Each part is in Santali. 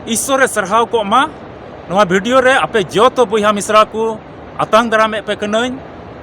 ईश्वर सरहाव को मा नवा वीडियो रे आपे जोतो बुहा मिश्रा को आतंग दारामे पे कनई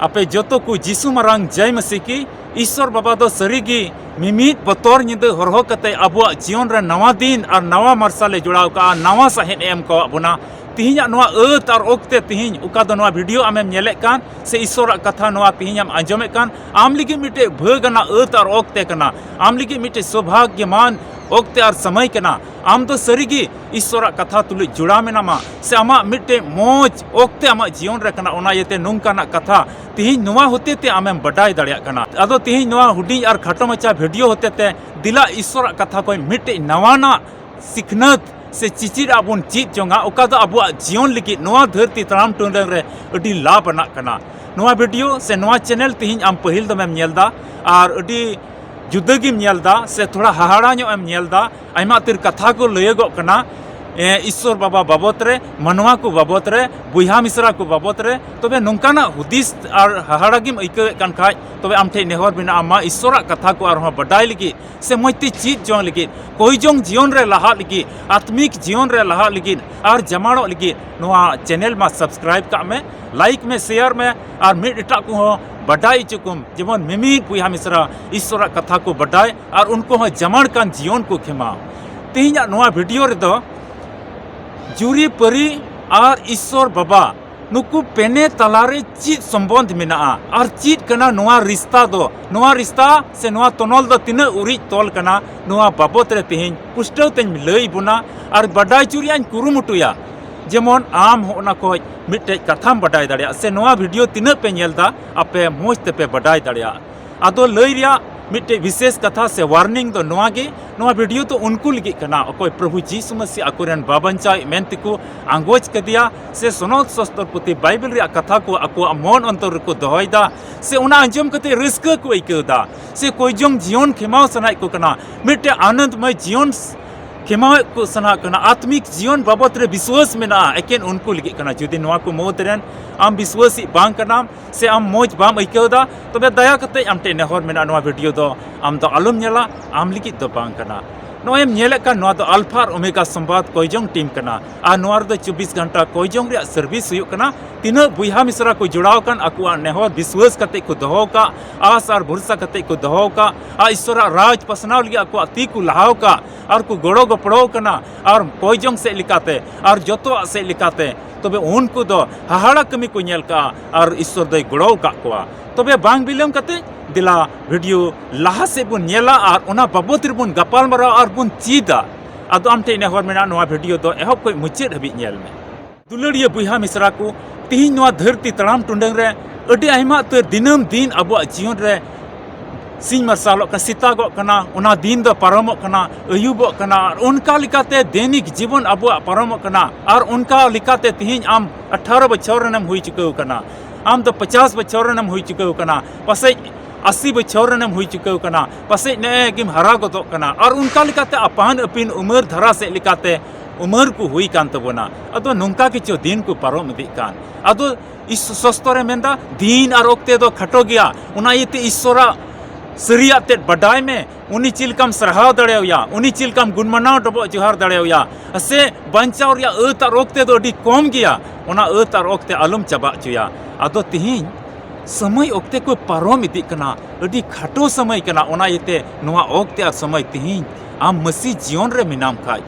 आपे जोतो को जिसु मारांग जय मसीह की ईश्वर बाबा दो सरीगी मिमित बतौर निंदे हरहो कते अबुआ जीवन रे नवा दिन और नवा मार्साले जुड़ाव का नवा साहेब एम को अबुना तिहिं नवा अत और ओक्ते तिहिं उका दो नवा वीडियो आमेम नेले कान से ईश्वर कथा नवा तिहिं आम आंजमे कान आम लिगे मिटे भगना अत और ओक्ते कना आम लिगे मिटे सौभाग्यमान ओक्ते और समय कना आम तो सरीगी ईश्वर कथा तुलि जुड़ा मेनामा से आमा मिटे मोज ओक्ते आमा जीवन रे कना ओना येते नुंकाना कथा तिहिं नवा होते ते आमेम बडाय दाड़िया कना अदो तिहिं नवा हुडी और खाटो मचा वीडियो होते ते दिला ईश्वर कथा को मिटे नवाना सिखनत से चिचिरा बुन चीज जोंगा ओका दो अबुआ जीवन लिगी नवा धरती तराम टुंडंग रे अडी लाभ अना कना नवा वीडियो से नवा चैनल तिहिं आम पहिल दमेम नेलदा और अडी जुदागिम नेलदा से थोड़ा हाहाड़ा ᱧᱚᱜ एम नेलदा आयमा तिर कथा को लयगो कना ईश्वर बाबा बाबत रे मनवा को बाबत रे बुहा मिश्रा को बाबत रे तबे नोंकाना हुदिस और हाहाड़ागिम अइके कान खाय तबे आमठे नेहर बिना आमा ईश्वर कथा को आर बडाय लगी से मजती चीज जों लगी कोई जों जीवन रे लहा लगी आत्मिक जीवन रे लहा लगी और जमाड़ो लगी नवा चैनल मा सब्सक्राइब का में लाइक में शेयर में और मिड एटा को बडाई चुकुम जेमन मिमित बुहा मिश्रा ईश्वर कथा को बडाय और उनको जमाड़ कान जीवन को खेमा तिहिं नवा वीडियो रे दो जुरी परी और ईश्वर बाबा नुकु पेने तलारे चीज संबंध मेना और चीज कना नवा रिश्ता दो नवा रिश्ता से नवा तनल दो तीन उरी तोल कना नवा बाबत रे तिहिं पुष्टव तेन लई बुना और बडाय चुरियान कुरुमुटुया जेमन आम होना को मिटे कथाम बडाय दाड़िया से नवा वीडियो तीन पे नेलदा आपे मोज ते पे बडाय दाड़िया आदो लई रिया मिटे विशेष कथा से वार्निंग दो नवा गे नवा वीडियो तो उनको लगी कना अकोय प्रभु जीसु मसीह अकोरन बाबंचा मेंतिको आंगोज कदिया से सनद शास्त्र पुति बाइबल रे कथा को अको मन अंतर को दोहयदा से उना अंजम कते रिस्क को इकदा से कोई जों जीवन खेमाव सनाय को कना मिटे आनंदमय जीवन खेमाव को सना कना आत्मिक जीवन बाबत रे विश्वास मेना एकेन उनको लगी कना जुदी नवा को मोदरन आम विश्वासी बांग कना से आम मोज बाम इकदा तबे दया कते आमटे नेहर मेना नवा वीडियो दो आम दो आलम नेला आम लगी दो बांग कना नोएम नेले का नवा दो अल्फा और ओमेगा संवाद कोइजोंग टीम कना आ नवा दो 24 घंटा कोइजोंग रे सर्विस हुई कना तीन बुहा मिश्रा को जुड़ाव कन अकुआ नेहर विश्वास कते को दहो का आस और भरोसा कते को दहो का आ ईश्वर राज पसनाव लगी अकुआ ती को लहाव का और को गोड़ो गपड़ो कना और कोइजोंग से लिकाते और जतो से लिकाते तबे उनको दो हाहाड़ा कमी को नेल का और ईश्वर दो गोड़ो का कोआ तबे बांग बिलम कते दिला वीडियो लाहा से बुन नेला और ओना बाबत बुन गपाल मारा और बुन चीदा अदो आमटे नेहर मेना नवा वीडियो दो एहब कोई मुचेद हबी नेल में दुलड़िया बुहा मिश्रा को तिहिं नवा धरती तड़ाम टुंडंग रे अडी आयमा तो दिनम दिन अबुआ जीवन रे सिंह मार्सालों का सितागो कना उना दिन दो पारमो कना अयुबो कना और उनका लिकाते दैनिक जीवन अबुआ पारमो कना और उनका लिकाते तिहिं आम 18 बछर रनम हुई चुके कना आम तो 50 बछर रनम हुई चुके कना पसे 80 बछर रनम हुई चुके कना पसे ने गिम हरा गदो कना और उनका लिकाते अपान अपिन उमर धरा से लिकाते उमर को हुई कान तबोना अदो नोंका के चो दिन को पारम इदी कान अदो इस सस्तरे मेंदा दिन और ओक्ते दो खटो गया उना येते ईश्वरा सरिया तेट बडाय में उनी चिलकम सरहाव दड़ेया उनी चिलकम गुणमनाव डबो जोहार दड़ेया से बंचाव रिया अत और ओक्ते दो अडी कम गया उना अत और ओक्ते आलम चबा चुया अदो तिहिं समय ओक्ते को पारम इदी कना अडी खाटो समय कना उना येते नवा ओक्ते और समय तिहिं आम मसीह जीवन रे मिनाम खाय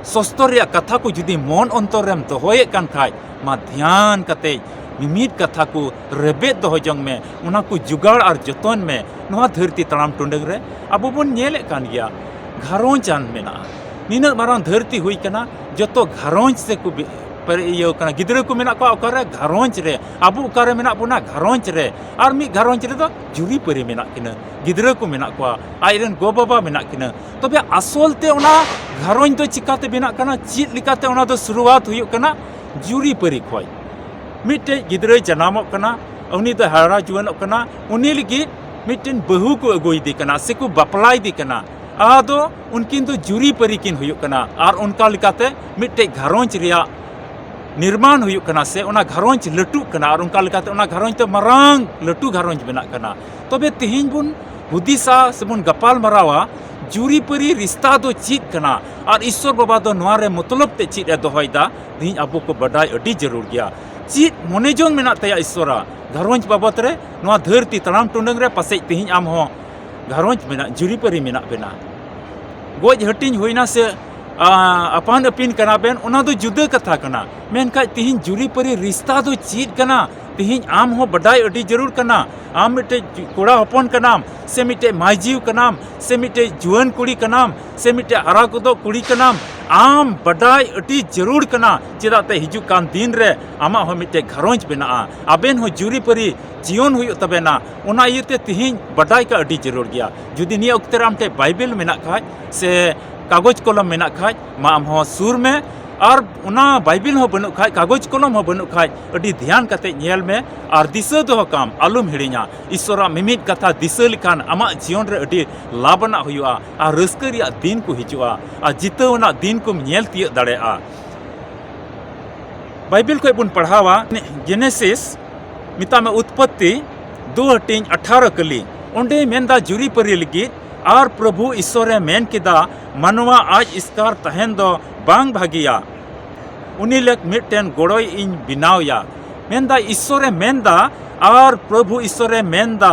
सस्तर रिया कथा को जुदी मन अंतर रेम दोहये कान खाय मा ध्यान कते मिमित कथा को रेबेद दोह जंग में उना को जुगाड़ और जतन में नवा धरती तड़ाम टुंडंग रे अबो बन नेले कान गया घरोंज आन मेना निना मारां धरती हुई कना जतो घरोंज से को पर यो कना गिदरे को मेना को ओकारे घरोंज रे अबो ओकारे मेना बुना घरोंज रे और मी घरोंज रे दो जुरी परी मेना किना गिदरे को मेना को आइरन गो बाबा मेना किना तबे असलते उना घरोंज दो चिकाते बेना कना चीत लिकाते उना दो शुरुआत हुई कना जुरी परी खोय मिटे गिदरे जनामो कना उनी दो हारा जुवन कना उनी लगी मिटेन बहु को अगोई दी कना से को बपलाई दी कना आदो उनकिन तो जुरी परी किन हुई कना और उनका लिकाते मिटे घरोंज रिया निर्माण हुई कना से उना घरोंज लटू कना और उनका लिकाते उना घरोंज तो मरांग लटू घरोंज बना कना तबे तिहिं बुन हुदिसा से बुन गपाल मरावा जुरीपरी रिश्ता दो चीज कना और ईश्वर बाबा दो नोरे मतलब ते चीज दोहयदा दिन अबो को बडाय अडी जरूर गया चीज मने जोंग मेना तया ईश्वरा घरोंज बाबत रे नोआ धरती तलाम टुंडंग रे पासे तिहिं आम हो घरोंज मेना जुरीपरी मेना बेना गोज हटिंग होइना से अपान अपिन कना बेन उना दो जुदा कथा कना मेनका तिहिं जुरीपरी रिश्ता दो चीज कना तिहिं आम हो बडाय अडी जरूर कना आम मिटे कोड़ा हपन कनाम से मिटे माइजीव कनाम से मिटे जुआन कुड़ी कनाम से मिटे हरा कुदो कुड़ी कनाम आम बडाय अडी जरूर कना चेदाते हिजु कान दिन रे आमा हो मिटे घरोंज बेना आबेन हो जुरीपरी जीवन हुई तबेना उना इयते तिहिं बडाय का अडी जरूर गया जुदी निया उक्ते रामटे बाइबल मेना खाय से कागज कलम मेना खाय मा आम हो सुर में और उना बाइबल हो बनु खाय कागज कलम हो बनु खाय अडी ध्यान कते नेल में और दिशा दो काम आलुम हिड़िया ईश्वरा मिमित कथा दिशा लिखान आमा जीवन रे अडी लाभना हुआ और रस्का रिया दिन को हिजुआ और जितवना दिन को नेल तिय दाड़ेआ बाइबल को बुन पढ़ावा जेनेसिस मिता में उत्पत्ति 2:18 कली ओंडे मेंदा जुरीपरी लगी और प्रभु ईश्वरे मेन किदा मनवा आज इसकार तहन दो बांग भागिया उनी लेक मिटन गोड़ोय इन बिनावया मेंदा ईश्वरे मेंदा और प्रभु ईश्वरे मेंदा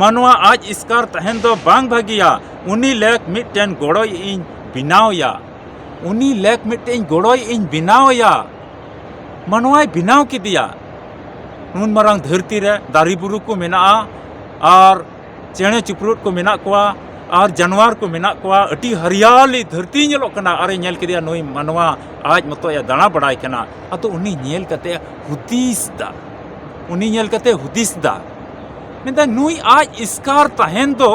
मनवा आज इसकार तहन दो बांग भागिया उनी लेक मिटन गोड़ोय इन बिनावया उनी लेक मिटन गोड़ोय इन बिनावया मनवाय बिनाव किदिया नुन मरांग धरती रे दारी बुरु को मेना और चेणे चिपरुट को मेना कोआ और जानवर को मेना कोआ अटी हरियाली धरती नेलो कना अरे नेल किदिया नोई मनवा आज मतो या दाना बड़ाई कना अतो उनी नेल कते हुदिसदा उनी नेल कते हुदिसदा मेंदा नोई आज इसकार तहन दो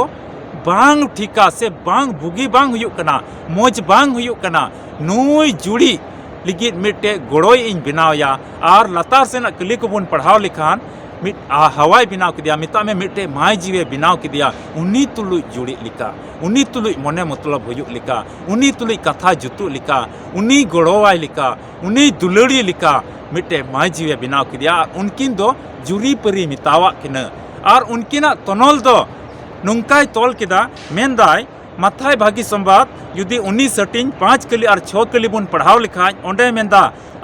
बांग ठिका से बांग बुगी बांग हुयु कना मोज बांग हुयु कना नोई जुड़ी लिगित मिटे गोड़ोय इन बिनावया और लतार सेना कली को बुन पढ़ाव लिखान मिट हवाई बिनाव किदिया मिता में मिटे माय जीवे बिनाव किदिया उन्नी तुलुई जुड़ी लिका उन्नी तुलुई मने मतलब हुयु लिका उन्नी तुलुई कथा जुतु लिका उन्नी गोड़ोवाय लिका उन्नी दुलड़ी लिका मिटे माय जीवे बिनाव किदिया उनकिन दो जुरीपरी मितावा किना और उनकिना तनोल दो नुंकाय तोल किदा मेनदाय माथाय भागी संवाद युदी 19:5 कली और 6 कली बुन पढ़ाव लिखा ओंडे मेंदा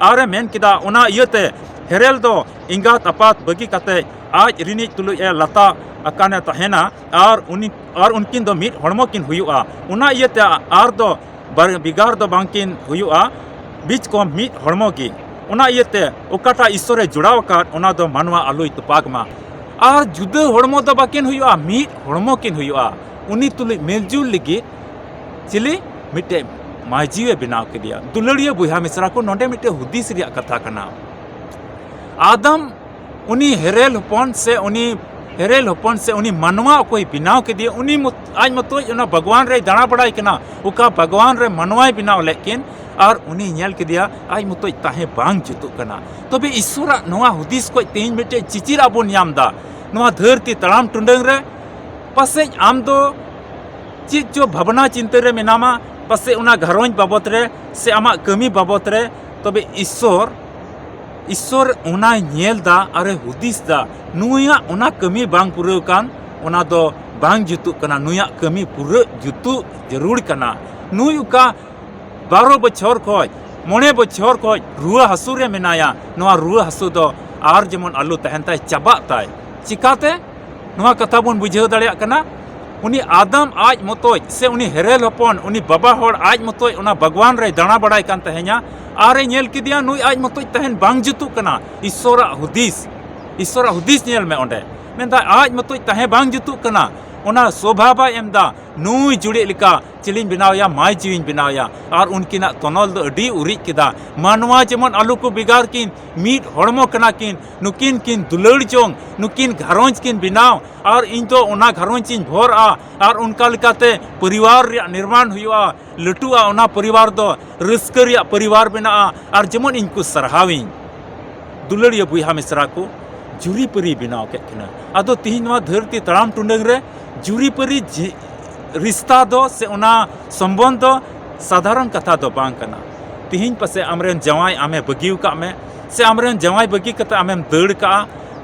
आरे मेन किदा उना इयते हेरेल दो इंगात अपात बगी कते आज रिनी तुलु ए लता अकाने तहेना और उनकिन दो मिट हड़मो किन हुयुआ उना इयते आर दो बिगार दो बांकिन हुयुआ बीच को मिट हड़मो की उना इयते ओकाटा ईश्वरे जुड़ाव काट उना दो मानवा आलुई तुपागमा और जुदा हड़मो दो बाकिन हुयुआ मिट हड़मो किन हुयुआ उनी तुलुई मेलजुल लगी चिली मिटे माजीवे बिनाव के दिया दुलड़िया बुहा मिश्रा को नोंडे मिटे हुदिस रिया कथा कना आदम उनी हेरेल हपन से उनी मनवा कोई बिनाव के दिया उनी आज मतो उना भगवान रे दाना बड़ाई कना उका भगवान रे मनवाय बिनाव लेकिन और उनी नेल के दिया आज मतो ताहे बांग जुतु कना तबे ईश्वरा नोआ हुदिस को तेज मिटे चिचिरा बोन यामदा नोआ धरती तलाम टुंडंग रे पासे आम दो चीज जो भावना चिंता रे मेनामा पासे उना घरोंज बाबत रे से आमा कमी बाबत रे तबे ईश्वर उना नेल दा अरे हुदिस दा नुया उना कमी बांग पुरे कान उना दो बांग जुतु कना नुया कमी पुरे जुतु जरूर कना नुय का 12 बछर खोज 9 बछर खोज रुआ हसु रे मेनाया नोआ रुआ हसु दो आर जेमन आलू तहनताय चाबा ताय चिकाते नोआ कथा बन बुझाव दाड़िया कना उनी आदम आज मतोय से उनी हेरेल हपन उनी बाबा होड़ आज मतोय उना भगवान रे दाना बड़ाई कान तहे냐 आरे नेल किदिया नुई आज मतोय तहन बांग जुतु कना ईश्वरा हुदिस नेल में ओंडे मेंदा आज मतोय तहे बांग जुतु कना उना स्वभावा एमदा नुई जुड़ी लिका चिलिन बिनावया माय जीविन बिनावया और उनकिना तनोल दो अडी उरी किदा मानवा जेमन आलू को बिगार किन मीट हड़मो कना किन नुकिन किन दुलड़ जोंग नुकिन घरोंज किन बिनाव और इन तो उना घरोंज चिन भोर और उनका लिकाते परिवार रे निर्माण हुआ लटुआ उना परिवार दो रस्कर रे परिवार बिना और जेमन इनको सरहाविन दुलड़िया बुहा मिश्रा को जुरीपरी बिनाव के किना आदो तिहिनवा धरती तड़ाम टुंडंग रे जुरीपरी रिश्ता दो से उना संबंध दो साधारण कथा दो बांग कना तिहिन पसे आमरेन जवाई आमे बगिव का में से आमरेन जवाई बगी कते आमेम दड़ का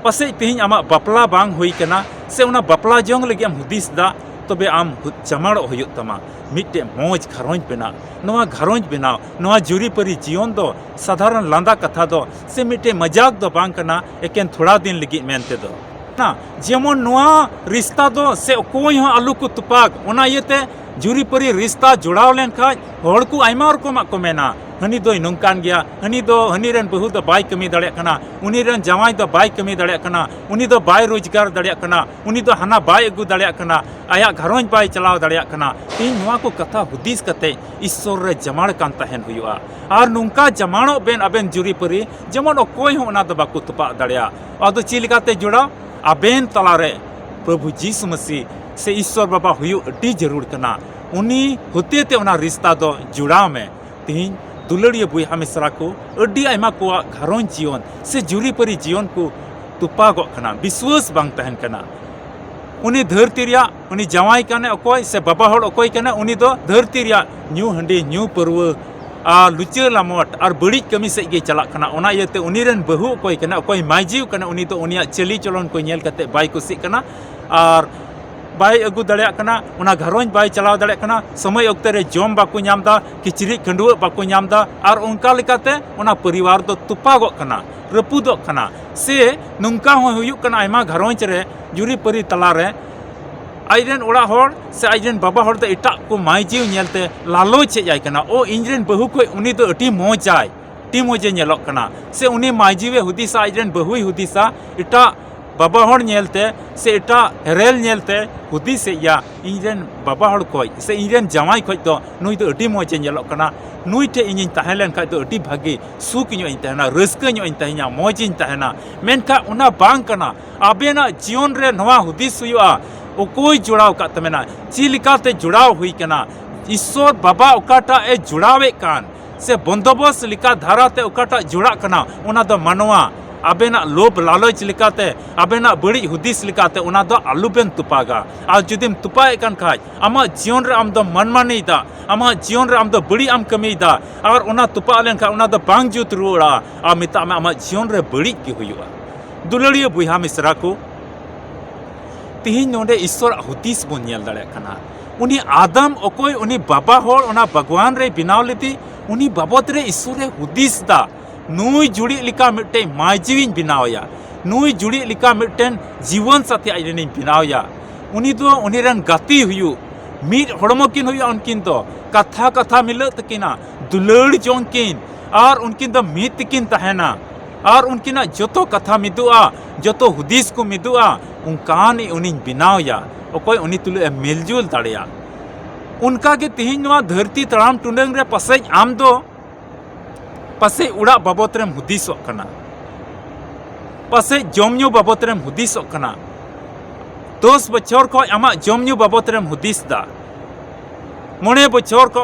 पसे तिहिन आमा बपला बांग हुई कना से उना बपला जोंग लगे हम हुदिस दा तबे आम जमाड़ो हुयुग तमा मिट्टे मौज घरोंज बेना नोआ घरोंज बेनाव नोआ जुरीपरी जीवन दो साधारण लांदा कथा दो से मिट्टे मजाक दो बांग कना एकेन थोड़ा दिन लगी मेनते दो ना जेमन नोआ रिश्ता दो से कोई हो आलू को तुपाग ओना येते जुरीपरी रिश्ता जुड़ाव लेन खाज होड़ को आइमा रकम को मेना हनी दो नौकान गया हनी दो हनी रन बहु दो बाय कमी दाड़े कना उनी रन जवाई दो बाय कमी दाड़े कना उनी दो बाय रोजगार दाड़े कना उनी दो हना बाय अगू दाड़े कना आया घरों बाय चलाव दाड़े कना इन नोआ को कथा हुदीस कते ईश्वर रे जमाड़ कान तहन हुआ और नौका जमाड़ो बेन अबेन जुरीपरी जेमन अकोय हो ओना दो बाको तुपा दाड़ेया आदो चिलिकाते जुड़ा अबेन तलारे प्रभु जीसु मसीह से ईश्वर बाबा हुयु अति जरूर कना उनी होते ते ओना रिश्ता दो जुड़ाव में तीन दुलड़िया बुहा मिश्रा को अड्डी आयमा को घरों जीवन से जुरीपरी जीवन को तुपागो कना विश्वास बांग तहन कना उनी धरती रिया उनी जवाई कने अकोय से बाबा होड़ अकोय कने उनी दो धरती रिया न्यू हंडी न्यू परव आ लुचा लामट और बड़ी कमी से गे चला कना ओना येते उनी रन बहु अकोय कने अकोय माइजीव कने उनी तो उनिया चली चलन को नेल कते बाय कुसी कना और बाय अगू दाड़े कना उना घरों बाय चलाव दाड़े कना समय अक्ते रे जम बाको नामदा किचरी खंडुआ बाको नामदा और उनका लेकाते उना परिवार दो तुपागो कना रपुदो कना से नुंका हो हुयु कना आयमा घरों रे जुरीपरी तला रे आइरेन ओड़ा होड़ से आइरेन बाबा होड़ दो एटा को माइजीव नेलते लालो चे जाय कना ओ इंजरेन बहु को उनी दो अटी मोजाय टी मोजे नेलोक कना से उनी माइजीवे हुदिसा आइरेन बहुई हुदिसा एटा बाबा होड़ नेलते से एटा हेरेल नेलते हुदिस या इंजन बाबा होड़ कोय से इंजन जवाई खोज दो नुई दो अटी मोजे नेलोक कना नुई टे इᱧ तहलेन खाय दो अटी भागी सुख ᱧᱚᱜ ᱤᱧ तहना रस्क ᱧᱚᱜ ᱤᱧ तहना मौज ᱤᱧ तहना मेनखा उना बांग कना आबेना जीवन रे नवा हुदिस हुआ ओकोय जुड़ाव का तमेना चिलिकाते जुड़ाव हुई कना ईश्वर बाबा ओकाटा ए जुड़ावे कान से बंदोबस्त लिका धाराते ओकाटा जुड़ा कना उना दो मानवा आबेना लोभ लालच लिकाते आबेना बड़ी हुदिस लिकाते उना दो आलुबेन तुपागा आ जुदिम तुपाए कान खाज आमा जीवन रे आम दो मनमानीदा आमा जीवन रे आम दो बड़ी आम कमीदा और उना तुपा लेन खा उना दो बांग जुत रुड़ा आ मिता में आमा जीवन रे बड़ी की हुआ दुलड़िया बुहा मिश्रा को तिहिन नोडे ईश्वर हुदिस बन नेल दाड़े कना उनी आदम अकोय उनी बाबा होड़ उना भगवान रे बिनाव लेती उनी बाबत रे ईश्वर रे हुदिस दा नुई जुड़ी लिका मिट्टे माइजीविन बिनावया नुई जुड़ी लिका मिट्टेन जीवन साथी आइरेन बिनावया उनी दो उनी रन गाती हुयु मिट हड़मो किन हुयु उनकिन तो कथा कथा मिलत तकिना दुलड़ जोंकिन और उनकिन दो मित तकिन तहना और उनकिना जतो कथा मिदुआ जतो हुदिस को मिदुआ उनकान उनी बिनावया अकोय उनी तुले मिलजुल दाड़ेया उनका के तिहिन नवा धरती तड़ाम टुंडंग रे पसे आम दो पसे उड़ा बाबत रेम हुदिसो कना पसे जमन्यू बाबत रेम हुदिसो कना 10 बछर को आमा जमन्यू बाबत रेम हुदिस दा 9 बछर को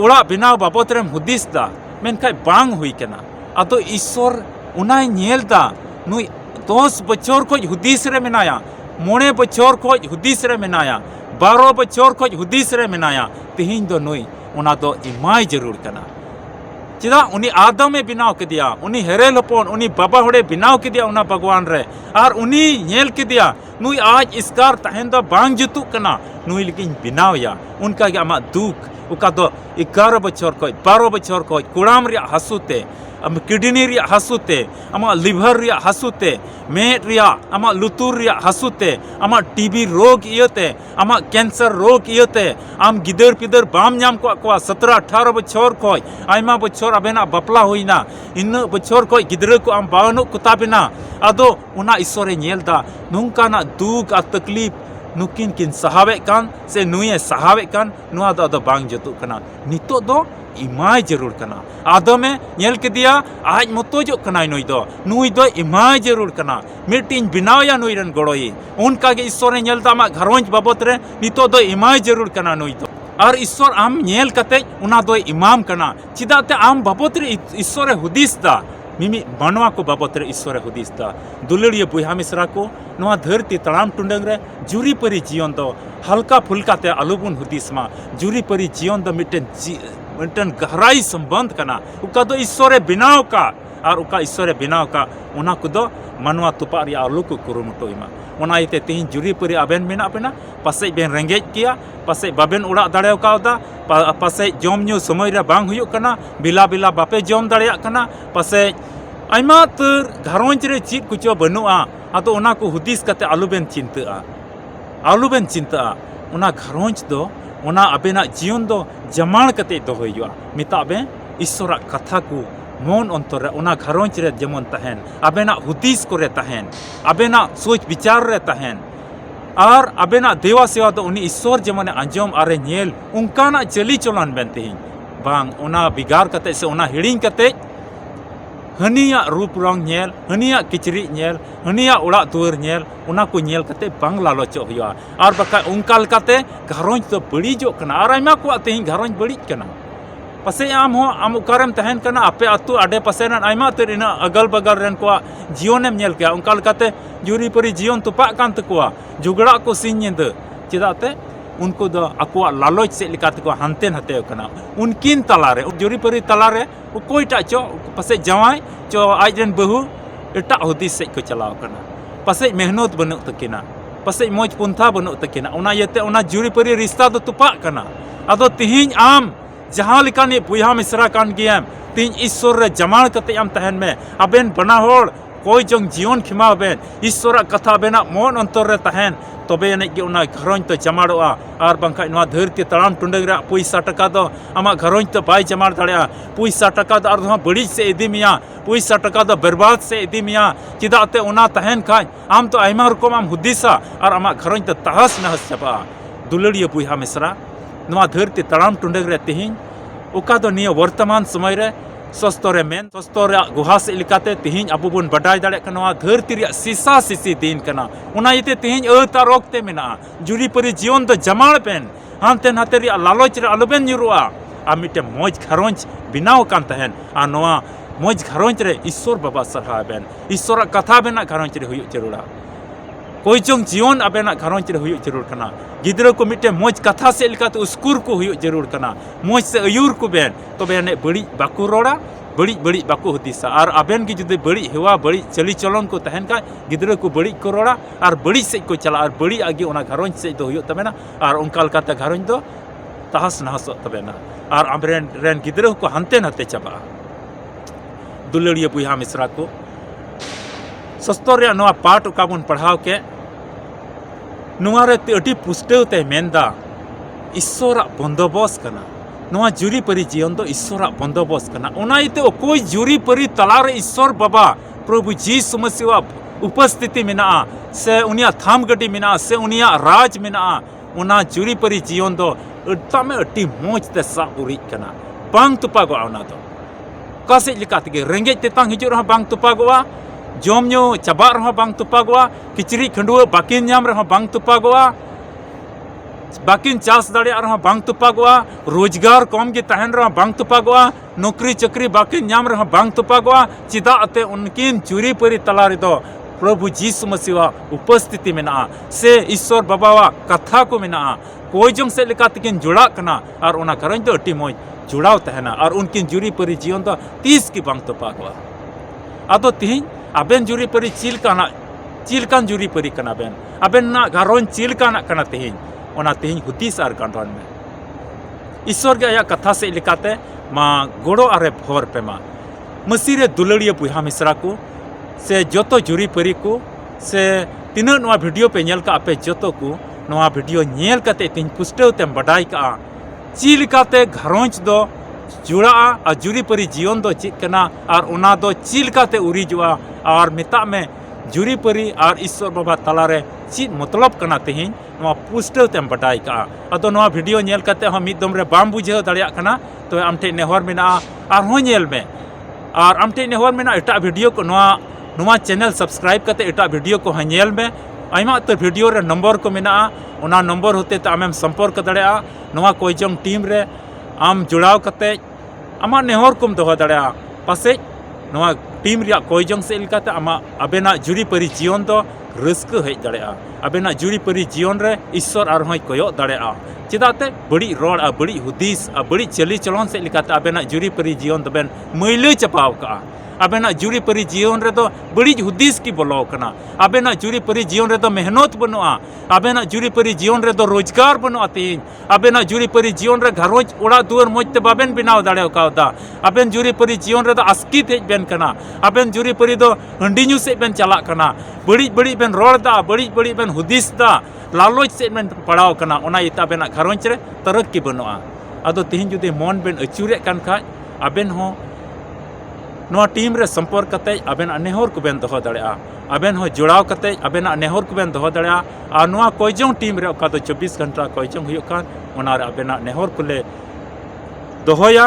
उड़ा बिनाव बाबत रेम हुदिस दा मेनखाय बांग हुई कना आदो ईश्वर उनाय नेल दा नुई 10 बछर को हुदिस रे मेनाया 9 बछर को हुदिस रे मेनाया 12 बछर को हुदिस रे मेनाया तिहिन दो नुई उना दो इमाय जरूर कना चिदा उनी आदमे बिनाव के दिया उनी हेरेल हपन उनी बाबा होड़े बिनाव के दिया उना भगवान रे और उनी नेल के दिया नुई आज इसकार तहन दो बांग जुतु कना नुई लेकिन बिनाव या उनका के आमा दुख उका दो 11 बछर को 12 बछर को कुड़ाम रिया हसुते किडनी रिया हसुते आमा लिवर रिया हसुते मेट रिया आमा लुतुर रिया हसुते आमा टीबी रोग इयते आमा कैंसर रोग इयते आम गिदर पिदर बाम नाम को 17 18 बछर को आयमा बछर अबेना बपला हुईना इन बछर को गिदर को आम बावनु कुताबिना आदो उना ईश्वरे नेलदा नुंकाना दुख आ तकलीफ नुकिन किन सहावे कान से नुये सहावे कान नुआ दो बांग जतु कना नितो दो इमाय जरूर कना आदमे नेल के दिया आज मतो जो कना नुई दो इमाय जरूर कना मिटिन बिनावया नुई रन गड़ोई उनका के ईश्वर ने नेलदा मा घरोंज बाबत रे नितो दो इमाय जरूर कना नुई दो और ईश्वर आम नेल कते उना दो इमाम कना चिदाते आम बाबत रे ईश्वर हुदिस दा मिमी मानवा को बाबत रे ईश्वर हुदिस दा दुलड़िया बुहा मिश्रा को नवा धरती तड़ाम टुंडंग रे जुरीपरी जीवन दो हल्का फुल्का ते आलुबुन हुदिस मा जुरीपरी जीवन दो मिटन गहराई संबंध कना उका दो ईश्वरे बिनाव का और उका ईश्वरे बिनाव का उना को दो मानवा तुपा रिया आलु को कुरुमुटोइमा ओना इते तिहिं जुरी परी आबेन मेना बेना पासे बेन रेंगेज किया पासे बाबेन उड़ा दाड़े कावदा पासे जम न्यू समय रे बांग हुयुक कना बिला बिला बापे जम दाड़ेयाक कना पासे आयमा तर घारोंज रे चीज कुचो बनुआ आदो ओना को हुदिस कते आलुबेन चिंता ओना घारोंज दो ओना आबेना जीवन दो जमाण कते दोहयुआ मिता बे ईश्वरा कथा को मन अंतर ओना घारोंज रे जेमन तहन आबेना हुदिस करे तहन आबेना सोच विचार रे तहन और आबेना देवा सेवा दो उनी ईश्वर जेमन आंजम आरे नेल उनकाना चली चलन बेन तेहिं बांग ओना बिगार कते से ओना हिड़िंग कते हनिया रूप रंग नेल हनिया किचरी नेल हनिया उड़ा दुआर नेल ओना को नेल कते बांग लालचो हुआ और बका उनका लकाते घारोंज तो बड़ीजो कना और आयमा को तेहिं घारोंज बड़ीज कना पासे आम उकारम तहन कना आपे अतु आडे पासे आयमा तर इन अगल बगल रेन को जीवनेम नेल के उनका लकाते जुरी परी जीवन तुपा कान तकुआ जुगड़ा को सिंह निंद चेदाते उनको दो अकुआ लालच से लिकाते को हानते नते कना उनकिन तलारे जुरी परी तलारे कोईटा चो पासे जवाई चो आजन बहु एटा हुदिस से को चलाव कना पासे मेहनत बनु तकिना पासे मोज पुंथा बनु तकिना ओना यते ओना जुरी परी रिश्ता दो तुपा कना अदो तिहिं आम जहाँ लिकानी बुया मिश्रा कान गियाम तिहिं ईश्वर रे जमाण कते आम तहन में आबेन बना होड़ कोई जंग जीवन खिमा बेन ईश्वरा कथा बेना मन अंतर रे तहन तबे एने गे ओना घरोंज तो जमाड़ोआ और बांखा नवा धरती तड़ाम टुंडग रे पैसा टका दो आमा घरोंज तो बाय जमाड़ दाड़ेया पैसा टका दो और बड़ी से इदी मिया पैसा टका दो बर्बाद से इदी मिया चिदाते ओना तहन खाय आम तो आयमा रकम आम हुदिसा और आमा घरोंज तो तहस नहस चाबा दुलड़िया बुया मिश्रा नवा धरती तड़ाम टुंडग रे तिहिं ओका दो निया वर्तमान समय रे सस्तोरे मेन सस्तोरे गुहास इलाकाते तिहिं अबो बन बडाय दाड़े कना धरती रे सीसा सीसी दिन कना ओना इते तिहिं अता रोकते मेना जुरी परी जीवन दो जमाड़ पेन हानते नाते रे लालच रे आलोबेन न्युरुआ आ मिटे मोज घारोंज बिनाव कान तहन आ नवा मोज घारोंज रे ईश्वर बाबा सरहा बेन ईश्वरा कथा बेना घारोंज रे हुयुक जरूरा कोई चोंग जीवन आबेना घारोंज रे हुयुक जरूर कना गिद्रा को मिटे मोज कथा से लिकाते उस्कुर को हुयुक जरूर कना मोज से अयूर को बेन तबे ने बड़ी बाकू रोड़ा बड़ी बाकू हुदिसा और आबेन की जुदे बड़ी हेवा बड़ी चली चलन को तहन का गिद्रा को बड़ी को रोड़ा और बड़ी से को चला और बड़ी आगे ओना घारोंज से दो हुयुक तबेना और उनका लकाते घारोंज दो तहस नहस तबेना और आमरेन रेन गिद्रा को हानते नाते चाबा दुलड़िया बुया मिश्रा को सस्तोर नवा पाठ उका बन पढ़ाव के नवा रे अटी पुष्टव ते मेंदा ईश्वरा बंदोबस्त कना नवा जुरी परी जीवन दो ईश्वरा बंदोबस्त कना ओना इते कोई जुरी परी तलारे ईश्वर बाबा प्रभु जीसु मसीह उपस्थिति मेना से उनिया थाम गड्डी मेना से उनिया राज मेना ओना जुरी परी जीवन दो अट्टा में अटी मोज ते सा उरी कना बांग तुपा गो ओना दो कासे लिकाते के रेंगेज तेतांग हिजु रहा बांग तुपा गोवा जम न्यू चाबा रहा बांग तुपागोआ किचरी खंडुआ बाकिन नाम रहा बांग तुपागोआ बाकिन चास दाड़े रहा बांग तुपागोआ रोजगार कम के तहन रहा बांग तुपागोआ नौकरी चक्री बाकिन नाम रहा बांग तुपागोआ चिदा अते उनकिन चुरी परी तला रे दो प्रभु जीसु मसीह उपस्थिति मेना से ईश्वर बाबा कथा को मेना कोई जंग से लेका तकिन जुड़ा कना और ओना करन तो अटी मोज जुड़ाव तहना और उनकिन जुरी परी जीवन दो 30 की बांग तुपागोआ आदो तिहिं आबेन जुरी परी चिलकान जुरी परी कना बेन आबेन ना घारोंज चिलकाना कना तिहिं ओना तिहिं हुदिस आर कांडोन में ईश्वर के आया कथा से लिकाते मा गोड़ो आरे भोर पे मा मसीरे दुलड़िया बुया मिश्रा को से जोतो जुरी परी को से तीना नवा वीडियो पे नेल का आपे जोतो को नवा वीडियो नेल काते तिहिं पुष्टव तेम बडाई का चिलकाते घारोंज दो जुड़ा और जुरी परी जीवन दो चीज कना और ओना दो चिलकाते उरीजुआ और मिता में जुरी परी और ईश्वर बाबा तलारे चीज मतलब कना तिहिं नवा पुष्टव तेम बडाई का अदो नवा वीडियो नेल काते हम मिद दम रे बाम बुझाव दाड़िया कना तो आमठे नेहर मेना और हो नेल में और आमठे नेहर मेना एटा वीडियो को नवा चैनल सब्सक्राइब काते एटा वीडियो को नेल में आयमा तो वीडियो रे नंबर को मेना ओना नंबर होते तो आमेम संपर्क दाड़िया नवा कोई जंग टीम रे आम जुड़ाव कते आमा नेहर कुम दोहो दाड़िया पासे नवा टीम रिया कोई जंग से इलकाते आमा आबेना जुरी परी जीवन दो रस्क हेज दाड़िया आबेना जुरी परी जीवन रे ईश्वर आर होय कोयो दाड़िया चिदाते बड़ी रोड आ बड़ी हुदिस आ बड़ी चली चलन से इलकाते आबेना जुरी परी जीवन दबेन मैले चपाव का आबेना जुरीपरी जीवन रे दो बड़ी हुदिस की बोलो कना आबेना जुरीपरी जीवन रे दो मेहनत बनुआ आबेना जुरीपरी जीवन रे दो रोजगार बनुआ तीन आबेना जुरीपरी जीवन रे घरोज ओड़ा दुआर मोजते बाबेन बिनाव दाड़े कावदा आबेन जुरीपरी जीवन रे दो आस्कित हेज बेन कना आबेन जुरीपरी दो हंडिन्यू से बेन चला कना बड़ी बड़ी बेन रोड़ा बड़ी बड़ी बेन हुदिस दा लालच से बेन पड़ाव कना ओना इता बेना घरोज रे तरक्की बनुआ आदो तिहिन जुदी मन बेन अचुरे कान खाज आबेन हो नोआ टीम रे संपर्क कते आबेन नेहर को बेन दोहो दाड़ेआ आबेन हो जुड़ाव कते आबेन नेहर को बेन दोहो दाड़ेआ आ नोआ कोयजों टीम रे ओका दो 24 घंटा कोयजों हुयुग कान ओना रे आबेन नेहर को ले दोहोया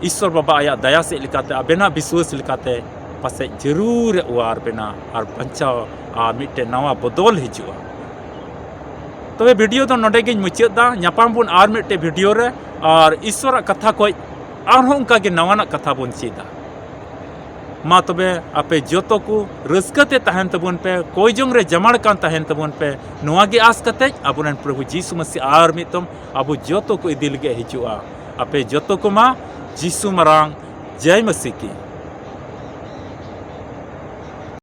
ईश्वर बाबा आया दया से लिकाते आबेना विश्वास लिकाते पासे जरूर वार बेना और बंचाव आ मिटे नवा बदल हिजुआ तबे वीडियो तो नोडे गिन मुचादा ᱧᱟᱯᱟᱢ बुन आर मिटे वीडियो रे और ईश्वर कथा को आरहों उनका के नवाना कथा बुन चीदा मा तबे आपे जोतो को रस्कते तहन तबुन पे कोयजों रे जमाड़ कान तहन तबुन पे नोआ गे आस कते आबुन प्रभु जीसु मसीह आर मितम आबु जोतो को इदिल गे हिजुआ आपे जोतो को मा जीसु मरांग जय मसीह की।